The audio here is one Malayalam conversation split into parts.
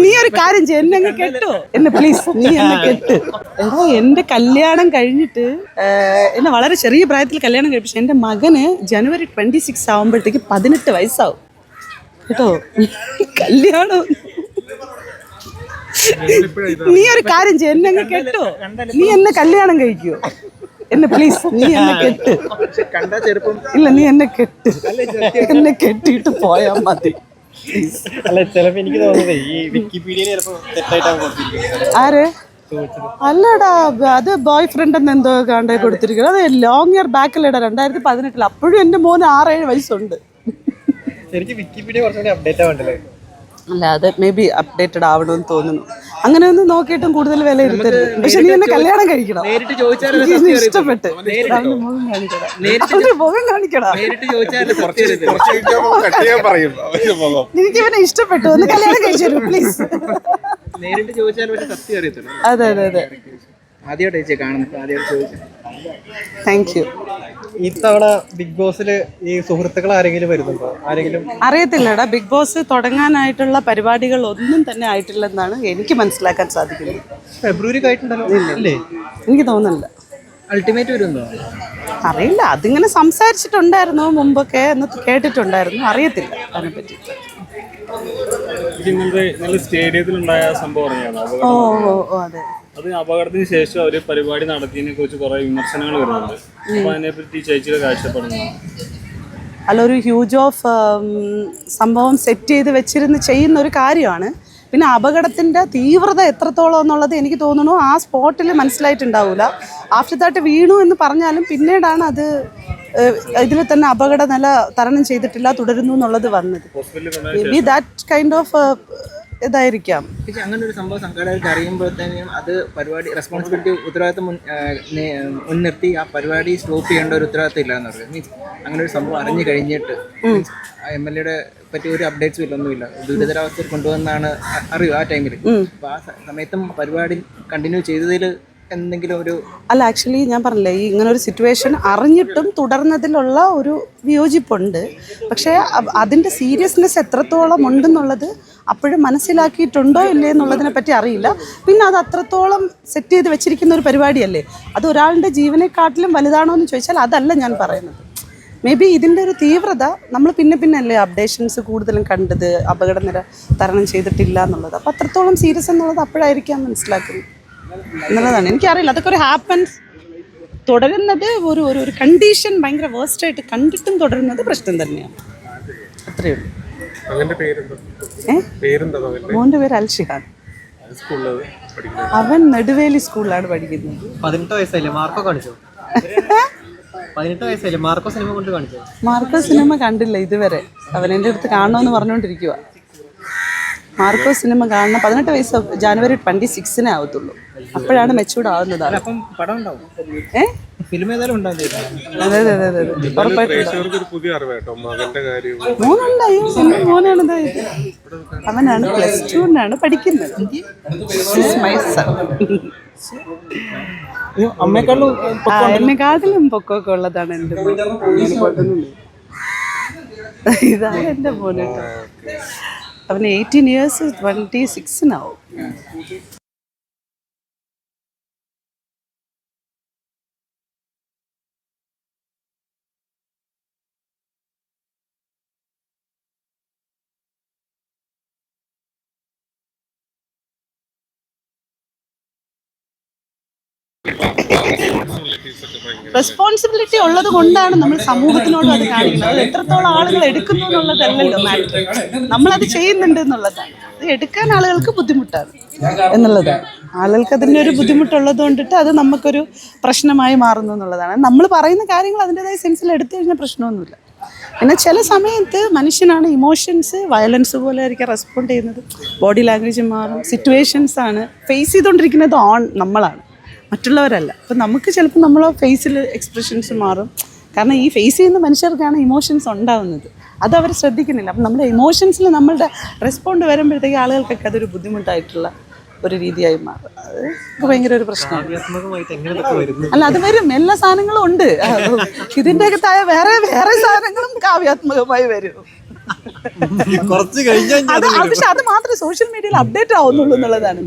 നീ ഒരു കാര്യം ചെയ്യ, എന്നെ അങ്ങ് കെട്ടോ, എന്നെ പ്ലീസ്, നീ എന്നെ കെട്ട്. എടാ, എന്റെ കല്യാണം കഴിഞ്ഞിട്ട് എന്നെ വളരെ ചെറിയ പ്രായത്തിൽ കല്യാണം കഴിപ്പിച്ചു. എന്റെ മകന് ജനുവരി 26 ആവുമ്പോഴത്തേക്ക് 18 വയസ്സാവും കേട്ടോ. കല്യാണം നീ ഒരു കാര്യം ചെയ്യ, എന്നെ അങ്ങ് കെട്ടോ, നീ എന്നെ കല്യാണം കഴിക്കോ, എന്നെ പ്ലീസ്, നീ എന്നെ കെട്ട്. ഇല്ല, നീ എന്നെ കെട്ട്, എന്നെ കെട്ടിയിട്ട് പോയാ മതി. ആര്? അല്ലടാ, അത് ബോയ് ഫ്രണ്ട് എന്ന് എന്തോ കണ്ടേ കൊടുത്തിരിക്കുന്നത്. അത് ലോങ് ഇയർ ബാക്കിലിടാ, 2018. അപ്പോഴും എന്റെ മോന് 6-7 വയസ്സുണ്ട്. അല്ല, അത് മേ ബി അപ്ഡേറ്റഡ് ആവണമെന്ന് തോന്നുന്നു. അങ്ങനെ ഒന്നും നോക്കിയിട്ടും കൂടുതൽ വില ഇരുത്തരുത്. പക്ഷെ നീ എന്നെ കല്യാണം കഴിക്കണം. ഇഷ്ടപ്പെട്ട് മുഖം കാണിക്കടാ. എനിക്ക് ഇവനെ ഇഷ്ടപ്പെട്ടു, ഒന്ന് കല്യാണം കഴിച്ചു തരൂ പ്ലീസ്. അതെ അതെ അതെ, താങ്ക് യു. ഇത്തവണ ബിഗ് ബോസില് ഈ സുഹൃത്തുക്കൾ ആരെങ്കിലും വരുന്നുണ്ടോ? ആരെങ്കിലും? അറിയത്തില്ലടാ, ബിഗ് ബോസ് തുടങ്ങാനായിട്ടുള്ള പരിപാടികൾ ഒന്നും തന്നെ ആയിട്ടില്ലെന്നാണ് എനിക്ക് മനസ്സിലാക്കാൻ സാധിക്കുന്നത്. ഫെബ്രുവരി ആയിട്ടുണ്ടല്ലോ അല്ലേ? എനിക്ക് തോന്നുന്നില്ല. അൾട്ടിമേറ്റ് വരുന്നുണ്ടോ? അറിയില്ല, അതിങ്ങനെ സംസാരിച്ചിട്ടുണ്ടായിരുന്നു മുമ്പൊക്കെ എന്ന് കേട്ടിട്ടുണ്ടായിരുന്നു. അറിയത്തില്ല അതിനെപ്പറ്റി. സ്റ്റേഡിയത്തിലുണ്ടായ സംഭവം ഓ ഓ ഓ, അതെ. അത് അപകടത്തിന് ശേഷം അവർ പരിപാടി നടത്തിയതിനെ കുറിച്ച് കുറെ വിമർശനങ്ങൾ വരുന്നുണ്ട്. അപ്പൊ അതിനെപ്പറ്റി ചേച്ചിയുടെ കാഴ്ചപ്പെടുന്നു? അല്ല, ഒരു ഹ്യൂജ് ഓഫ് സംഭവം സെറ്റ് ചെയ്ത് വെച്ചിരുന്ന് ചെയ്യുന്ന ഒരു കാര്യമാണ്. പിന്നെ അപകടത്തിൻ്റെ തീവ്രത എത്രത്തോളം എന്നുള്ളത് എനിക്ക് തോന്നുന്നു ആ സ്പോട്ടിൽ മനസ്സിലായിട്ടുണ്ടാവില്ല. ആഫ്റ്റർ ദാറ്റ് വീണു എന്ന് പറഞ്ഞാലും പിന്നീടാണ് അത് ഇതിൽ തന്നെ അപകട നില തരണം ചെയ്തിട്ടില്ല, തുടരുന്നു എന്നുള്ളത് വന്നത്. May be that kind of ഇതായിരിക്കാം. അങ്ങനെ ഒരു സംഭവം സംഘാടകർക്ക് അറിയുമ്പോഴത്തേനും അത് പരിപാടി റെസ്പോൺസിബിലിറ്റി ഉത്തരവാദിത്വം മുൻനിർത്തി ആ പരിപാടി സ്റ്റോപ്പ് ചെയ്യേണ്ട ഒരു ഉത്തരവാദിത്വം ഇല്ല എന്ന് പറയും. മീൻസ് അങ്ങനെ ഒരു സംഭവം അറിഞ്ഞു കഴിഞ്ഞിട്ട് MLA പറ്റി ഒരു അപ്ഡേറ്റ്സും ഇല്ല, ഒന്നുമില്ല, ദുരിതരാവസ്ഥയിൽ കൊണ്ടുവന്നാണ് അറിയും ആ ടൈമിൽ. അപ്പോൾ ആ സമയത്തും പരിപാടി കണ്ടിന്യൂ ചെയ്തതിൽ എന്തെങ്കിലും ഒരു അല്ല, ആക്ച്വലി ഞാൻ പറഞ്ഞില്ലേ, ഈ ഇങ്ങനെ ഒരു സിറ്റുവേഷൻ അറിഞ്ഞിട്ടും തുടർന്നതിലുള്ള ഒരു വിയോജിപ്പുണ്ട്. പക്ഷേ അതിൻ്റെ സീരിയസ്നെസ് എത്രത്തോളം ഉണ്ടെന്നുള്ളത് അപ്പോഴും മനസ്സിലാക്കിയിട്ടുണ്ടോ ഇല്ലേ എന്നുള്ളതിനെ പറ്റി അറിയില്ല. പിന്നെ അത് അത്രത്തോളം സെറ്റ് ചെയ്ത് വെച്ചിരിക്കുന്ന ഒരു പരിപാടിയല്ലേ, അത് ഒരാളുടെ ജീവനെക്കാട്ടിലും വലുതാണോ എന്ന് ചോദിച്ചാൽ അതല്ല ഞാൻ പറയുന്നത്. മേ ബി ഇതിൻ്റെ ഒരു തീവ്രത നമ്മൾ പിന്നെ അല്ലേ അപ്ഡേഷൻസ് കൂടുതലും കണ്ടത്, അപകടനില തരണം ചെയ്തിട്ടില്ല എന്നുള്ളത്. അപ്പോൾ അത്രത്തോളം സീരിയസ് എന്നുള്ളത് അപ്പോഴായിരിക്കാം മനസ്സിലാക്കുന്നത് എന്നുള്ളതാണ്. എനിക്കറിയില്ല, അതൊക്കെ ഒരു ഹാപ്പൻസ്. തുടരുന്നത് ഒരു ഒരു കണ്ടീഷൻ ഭയങ്കര വേഴ്സ്റ്റായിട്ട് കണ്ടിട്ടും തുടരുന്നത് പ്രശ്നം തന്നെയാണ്. അത്രയേ ഉള്ളൂ. മോൻ്റെ പേര് അൽഷിഹാൻ. അവൻ നെടുവേലി സ്കൂളിലാണ് പഠിക്കുന്നത്. 18 വയസ്സായില്ലേ? മാർക്കോ കാണിച്ചോ? 18 വയസ്സായില്ലേ? മാർക്കോ സിനിമ കൊണ്ട് കാണിച്ചോ? മാർക്കോ സിനിമ കണ്ടില്ല ഇതുവരെ. അവൻ എൻ്റെ അടുത്ത് കാണണമെന്ന് പറഞ്ഞുകൊണ്ടിരിക്കുക. മാർക്കോ സിനിമ കാണണം. 18 വയസ്സ് ജനുവരി 26 ആവത്തുള്ളൂ. അപ്പോഴാണ് മെച്ചൂർഡ് ആവുന്നത്. മോനാണ്, അവനാണ് +2 പഠിക്കുന്നത്. എന്നെക്കാട്ടിലും പൊക്കമൊക്കെ ഉള്ളതാണ് എൻ്റെ മോൻ. ഇതാണ് എൻ്റെ മോന്. അവന് 18 ഇയേഴ്സ് 26 റെസ്പോൺസിബിലിറ്റി ഉള്ളത് കൊണ്ടാണ് നമ്മൾ സമൂഹത്തിനോടും അത് കാണിക്കുന്നത്. അത് എത്രത്തോളം ആളുകൾ എടുക്കുന്നു എന്നുള്ളതല്ലല്ലോ മാറ്റർ, നമ്മളത് ചെയ്യുന്നുണ്ട് എന്നുള്ളതാണ്. അത് എടുക്കാൻ ആളുകൾക്ക് ബുദ്ധിമുട്ടാണ് എന്നുള്ളതാണ്. ആളുകൾക്ക് അതിൻ്റെ ഒരു ബുദ്ധിമുട്ടുള്ളത് കൊണ്ടിട്ട് അത് നമുക്കൊരു പ്രശ്നമായി മാറുന്നു എന്നുള്ളതാണ്. നമ്മൾ പറയുന്ന കാര്യങ്ങൾ അതിൻ്റെതായ സെൻസിൽ എടുത്തു കഴിഞ്ഞാൽ പ്രശ്നമൊന്നുമില്ല. പിന്നെ ചില സമയത്ത് മനുഷ്യനാണ് ഇമോഷൻസ് വയലൻസ് പോലെ ആയിരിക്കും റെസ്പോണ്ട് ചെയ്യുന്നത്. ബോഡി ലാംഗ്വേജ് മാറും, സിറ്റുവേഷൻസ് ആണ് ഫേസ് ചെയ്തുകൊണ്ടിരിക്കുന്നത് നമ്മളാണ്, മറ്റുള്ളവരല്ല. അപ്പം നമുക്ക് ചിലപ്പോൾ നമ്മളെ ഫേസിൽ എക്സ്പ്രഷൻസ് മാറും. കാരണം ഈ ഫേസ് ചെയ്യുന്ന മനുഷ്യർക്കാണ് ഇമോഷൻസ് ഉണ്ടാവുന്നത്, അത് അവർ ശ്രദ്ധിക്കുന്നില്ല. അപ്പം നമ്മുടെ ഇമോഷൻസിൽ നമ്മളുടെ റെസ്പോണ്ട് വരുമ്പോഴത്തേക്ക് ആളുകൾക്കൊക്കെ അതൊരു ബുദ്ധിമുട്ടായിട്ടുള്ള ഒരു രീതിയായി മാറും. അത് ഭയങ്കര ഒരു പ്രശ്നമാണ്. അല്ല, അത് വരും, എല്ലാ സാധനങ്ങളും ഉണ്ട്. ഇതിൻ്റെ അകത്തായ വേറെ വേറെ സാധനങ്ങളും കാവ്യാത്മകമായി വരും. കുറച്ച് കഴിഞ്ഞാൽ അത് പക്ഷെ അത് മാത്രമേ സോഷ്യൽ മീഡിയയിൽ അപ്ഡേറ്റ് ആവുന്നുള്ളൂ എന്നുള്ളതാണ്.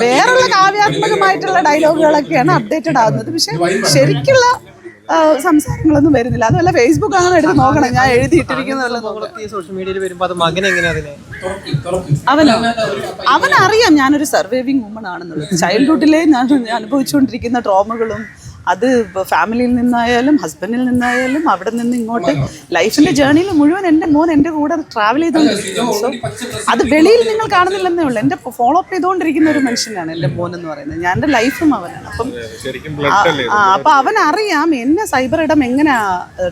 വേറുള്ള കാവ്യാത്മകമായിട്ടുള്ള ഡയലോഗുകളൊക്കെയാണ് അപ്ഡേറ്റഡ് ആവുന്നത്. പക്ഷെ ശരിക്കുള്ള സംസാരങ്ങളൊന്നും വരുന്നില്ല. അതുമല്ല ഫേസ്ബുക്ക് അങ്ങനെ എടുത്ത് നോക്കണം, ഞാൻ എഴുതിയിട്ടിരിക്കുന്നതല്ല നോക്കണം. സോഷ്യൽ മീഡിയയിൽ വരുമ്പോൾ അത് മകൻ എങ്ങനെയാ അതിനെ അവനറിയാം ഞാനൊരു സർവൈവിങ് വുമൺ ആണെന്നുള്ളത്. ചൈൽഡ്ഹുഡിലെ ഞാൻ അനുഭവിച്ചുകൊണ്ടിരിക്കുന്ന ട്രോമകളും അത് ഫാമിലിയിൽ നിന്നായാലും ഹസ്ബൻഡിൽ നിന്നായാലും അവിടെ നിന്ന് ഇങ്ങോട്ട് ലൈഫിന്റെ ജേർണിയിൽ മുഴുവൻ എൻ്റെ മോൻ എൻ്റെ കൂടെ ട്രാവൽ ചെയ്തുകൊണ്ടിരിക്കുന്നു. സോ അത് വെളിയിൽ നിങ്ങൾ കാണുന്നില്ലെന്നേ ഉള്ളൂ. എൻ്റെ ഫോളോ അപ്പ് ചെയ്തുകൊണ്ടിരിക്കുന്ന ഒരു മനുഷ്യനാണ് എൻ്റെ മോൻ എന്ന് പറയുന്നത്. ഞാൻ എൻ്റെ ലൈഫും അവനാണ്. അപ്പം അവനറിയാം എന്നെ സൈബർ ഇടം എങ്ങനെ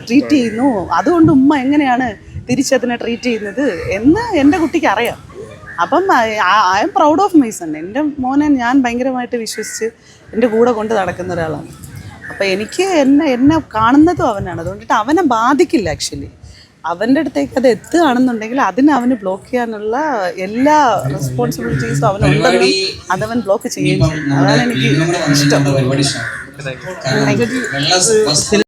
ട്രീറ്റ് ചെയ്യുന്നു, അതുകൊണ്ട് ഉമ്മ എങ്ങനെയാണ് തിരിച്ചതിനെ ട്രീറ്റ് ചെയ്യുന്നത് എന്ന് എൻ്റെ കുട്ടിക്ക് അറിയാം. അപ്പം I am proud of my son. എൻ്റെ മോനെ ഞാൻ ഭയങ്കരമായിട്ട് വിശ്വസിച്ച് എൻ്റെ കൂടെ കൊണ്ട് നടക്കുന്ന ഒരാളാണ്. അപ്പം എനിക്ക് എന്നെ കാണുന്നതും അവനാണ്. അതുകൊണ്ടിട്ട് അവനെ ബാധിക്കില്ല. ആക്ച്വലി അവൻ്റെ അടുത്തേക്ക് അത് എത്തുകയാണെന്നുണ്ടെങ്കിൽ അവന് ബ്ലോക്ക് ചെയ്യാനുള്ള എല്ലാ റെസ്പോൺസിബിലിറ്റീസും അവനുണ്ടെന്നും അതവൻ ബ്ലോക്ക് ചെയ്യുകയും ചെയ്യും. അതാണ് എനിക്ക് ഇഷ്ടം.